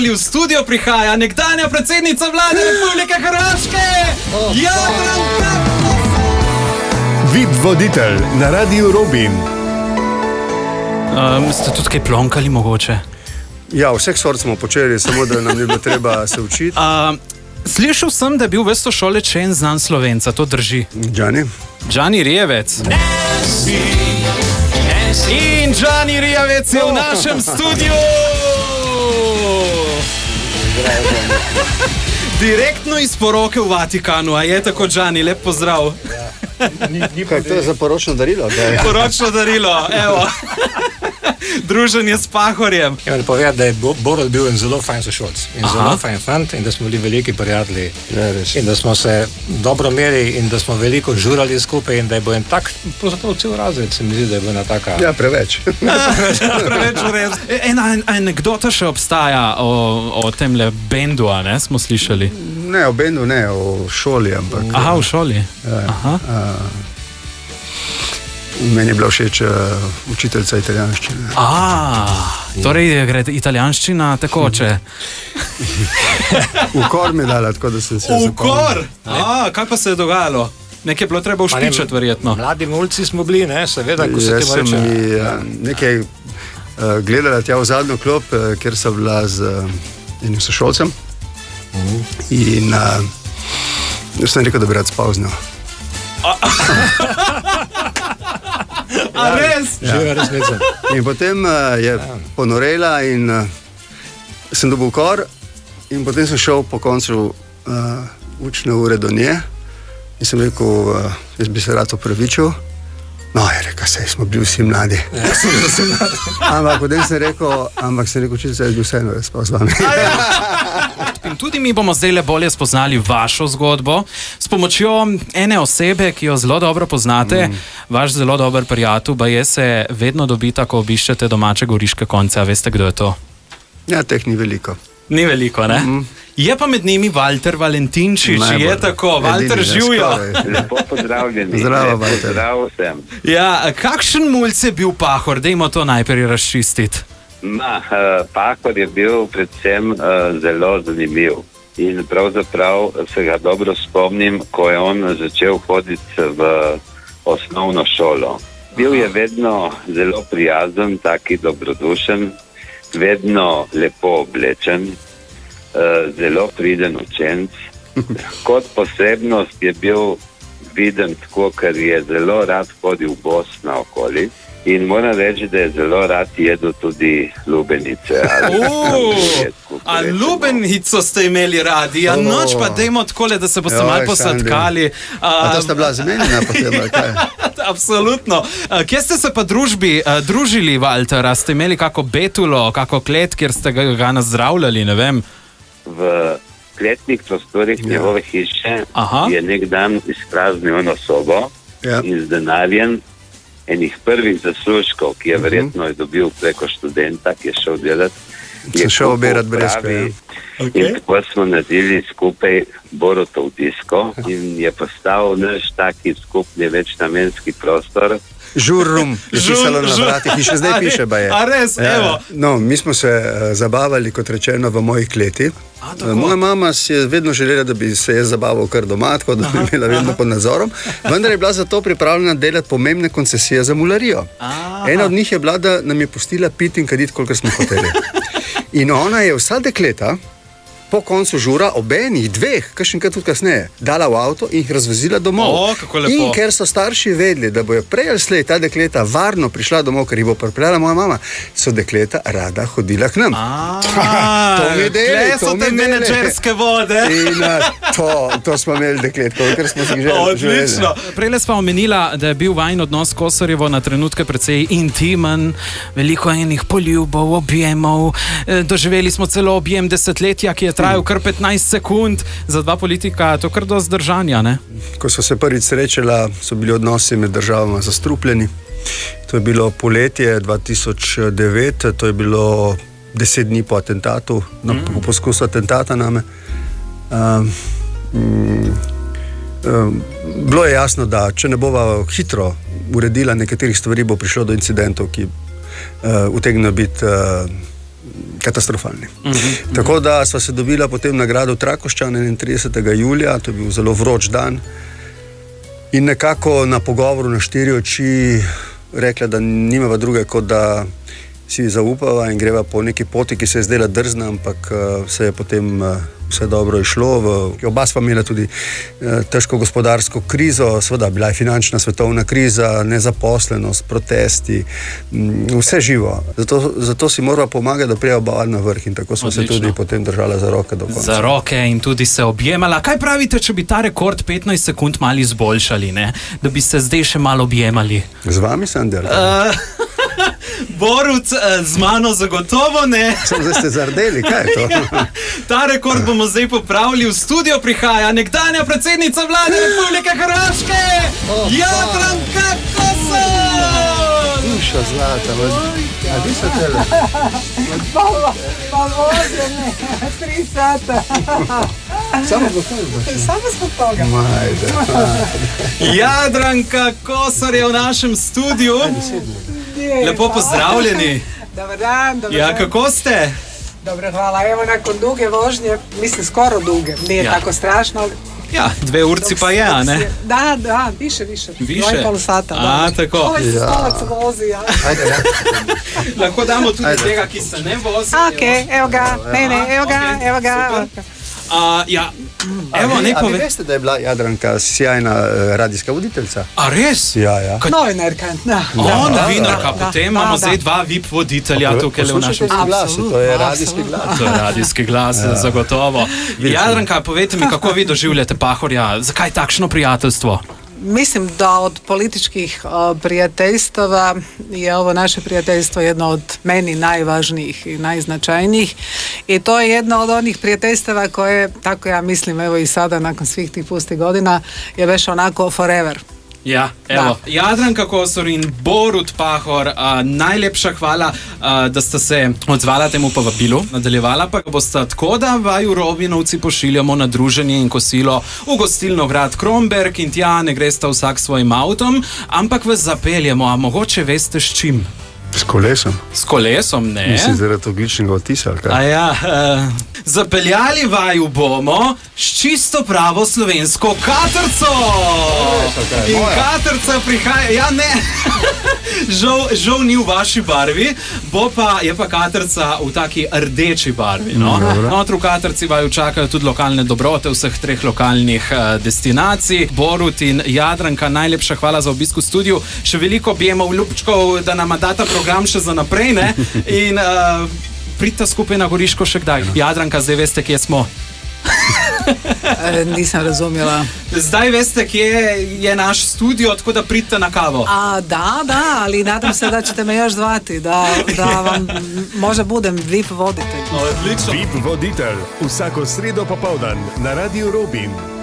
V studio prihaja nekdanja predsednica vlade Republike Hrvaške, Jadranka. Vid voditelj na Radiu Robin. Ste tudi kaj plonkali mogoče? Ja, vseh sort smo počeli, samo da nam ni bilo treba se učiti. Slišal sem, da je bil v sošolec še en znan Slovenca, to drži. Džani Rijevec. In Džani Rijevec je v našem studiu. Direktno iz poroke v Vatikanu, a je tako, Džani, lep pozdrav. Kaj, to je za poročno darilo? Poročno darilo, evo. Druženje s Pahorjem. Ja, da povedati, da je Borut bil en zelo fajn sošolc in zelo fajn fant in da smo bili veliki prijatelji in da smo se dobro imeli in da smo veliko žurali skupaj in da je bil en tak, pravzaprav cel razred, se mi zdi, da je bil ena taka... Ja, preveč. Preveč res. Ena anekdota še obstaja o temle bendu, a ne, smo slišali? Ne, o bendu ne, o šoli, ampak... Aha, v šoli. Aha. Meni je bila všeč učiteljica italijanščine. Torej gre italijanščina tekoče. Ukor mi je dala, tako da sem se zapomnil. Ukor? Kaj pa se je dogajalo? Nekaj je bilo treba ušpičati, verjetno. Mladi mulci smo bili, ne, seveda, ko se ti reče. Jaz sem nekaj gledala tja v zadnjo klop, kjer sem bila z enim sošolcem. In jaz sem rekel, da bi rad spal z njo. A res? In potem je ponorela in sem dobil ukor in potem sem šel po koncu učne ure do nje in sem rekel, jaz bi se rad opravičil. No, je rekel, saj smo bili vsi mladi. Ampak potem sem rekel, učiteljica, jaz bi vseeno res spal z vami. In tudi mi bomo zdaj bolje spoznali vašo zgodbo s pomočjo ene osebe, ki jo zelo dobro poznate, vaš zelo dober prijatelj, baje se vedno dobita, ko obiščete domače goriške konce. A veste, kdo je to? Ja, teh ni veliko. Ni veliko, ne? Je pa med njimi Valter Valentinčič, je tako, Valter živjo. Lepo pozdravljeni. Zdravo, Valter. Zdravo vsem. Ja, kakšen mulj je bil Pahor? Dajmo to najprej razčistiti. Pahor je bil predvsem zelo zanimiv in pravzaprav se ga dobro spomnim, ko je on začel hoditi v osnovno šolo. Bil je vedno zelo prijazen, taki dobrodušen, vedno lepo oblečen, zelo priden učenec. Kot posebnost je bil viden tako, ker je zelo rad hodil v bos naokoli. In moram reči, da je zelo rad jedel tudi lubenice. A lubenico ste imeli radi? Ja, noč pa dajmo takole, da se boste malo posadkali. A to sta bila zmenjena potem, kaj? Absolutno. Kje ste se pa družili, Valter? A ste imeli kako betulo, kako klet, kjer ste ga nazdravljali, ne vem? V kletnih prostorih njegove hiše je nek dan izpraznil eno sobo in z denarjem enih prvih zaslužkov, ki je verjetno dobil preko študenta, ki je šel delati. Sem šel obirati brezpe. In tako smo naredili skupaj Borutov disko in je postal naš taki skupni večnamenski prostor. Žurrum je pisalo na vratih in še zdaj piše, baje. A res, evo. No, mi smo se zabavali, kot rečeno, v moji kleti. Moja mama si je vedno želela, da bi se jaz zabaval kar doma, tako da bi imela vedno pod nadzorom, vendar je bila zato pripravljena delati pomembne koncesije za mularijo. Ena od njih je bila, da nam je pustila piti in kaditi, kolikor smo hoteli. In ona je vsa dekleta po koncu žura, obenih dveh, kakšenkrat tudi kasneje, dala v avto in jih razvozila domov. Kako lepo. In ker so starši vedeli, da bojo prej ali slej ta dekleta varno prišla domov, ker jih bo pripeljala moja mama, so dekleta rada hodila k nam. To mi deli, to mi menedžerske vode. In to smo imeli deklet, kolikor smo si želeli. Odlično. Prejle sva omenila, da je bil vajin odnos s Kosorjevo na trenutke precej intimen, veliko enih poljubov, objemov, doživeli smo celo objem desetletja, ki je trajal kar 15 sekund. Za dva politika to kar dosti zdržanja, ne? Ko so se prvič srečala, so bili odnosi med državama zastrupljeni. To je bilo poletje 2009, to je bilo 10 dni po atentatu, po poskusu atentata name. Bilo je jasno, da če ne bova hitro uredila nekaterih stvari, bo prišlo do incidentov, ki utegnejo biti katastrofalni. Tako da sva se dobila potem nagrado Trakoščan 31. julija, to je bil zelo vroč dan. In nekako na pogovoru na 4 oči rekla, da nimava druge, kot da si zaupava in greva po neki poti, ki se je zdela drzna, ampak se je potem vse dobro išlo. Oba sva imela tudi težko gospodarsko krizo, seveda bila je finančna svetovna kriza, nezaposlenost, protesti, vse živo. Zato si morava pomagati, da prija oba na vrh in tako smo se tudi potem držala za roke do konca. Za roke in tudi se objemala. Kaj pravite, če bi ta rekord 15 sekund malo izboljšali, ne? Da bi se zdaj še malo objemali? Z vami sem delal. Borut, z mano zagotovo ne. Zdaj ste zardeli, kaj je to? Ta rekord bomo zdaj popravili. V studio prihaja nekdanja predsednica vlade Republike Hrvaške, Jadranka Kosor! Duša zlata, a vi ste tele? Pa ovdje ne, 3 sata. Samo zbog toga. Jadranka Kosor je v našem studiu. Lepo pozdravljeni. Dobar dan, dobar dan. Ja, kako ste? Dobro, hvala. Evo, nakon duge vožnje, mislim skoro duge, nije tako strašno. Ja, 2 urci pa je, a ne? Da, više. 2,5 sata. A, tako. Ovaj se stolac vozi, ja. Lahko damo tudi tega, ki se ne vozi. Okej, evo ga, evo ga. Ja, evo, A ne vi pove. veste, da je bila Jadranka sjajna radijska voditeljca? A res? Ja. Novinarka. Novinarka, potem imamo zdaj 2 VIP voditelja tukaj v našem Poslušajte glas, to je radijski glas. To je radijski glas, zagotovo. Jadranka, povejte mi, kako vi doživljate Pahorja? Zakaj takšno prijateljstvo? Mislim da od političkih prijateljstava je ovo naše prijateljstvo jedno od meni najvažnijih i najznačajnijih i to je jedno od onih prijateljstava koje, tako ja mislim, evo i sada nakon svih tih pustih godina, je već onako forever. Ja, evo, Jadranka Kosor in Borut Pahor, najlepša hvala, da ste se odzvala temu povabilu. Nadaljevala pa boste tako, da vaju Robinovci pošiljamo na druženje in kosilo v gostilno Grad Kromberk in tja ne greste vsak svojim avtom, ampak vas zapeljemo, a mogoče veste s čim? S kolesom. S kolesom, ne? Mislim, zaradi ogličnega odtisa, ali kaj? Zapeljali vaju bomo s čisto pravo slovensko katrco! In katrca prihaja, ja ne, žal ni v vaši barvi, je pa katrca v taki rdeči barvi, no? Notri v katrci vaju čakajo tudi lokalne dobrote vseh 3 lokalnih destinacij. Borut in Jadranka, najlepša hvala za obisk v studiu, še veliko objemov, ljubčkov, da nama data program še za naprej, ne? In pridite skupaj na Goriško še kdaj. Jadranka, zdaj veste, kje smo. Nisam razumjela. Zdaj veste, kje je naš studio, tako da pridite na kavo. Da, ali nadam se da ćete me još zvati, da vam možda budem VIP voditelj. Odlično. VIP voditelj, vsako sredo popoldan na Radiu Robin.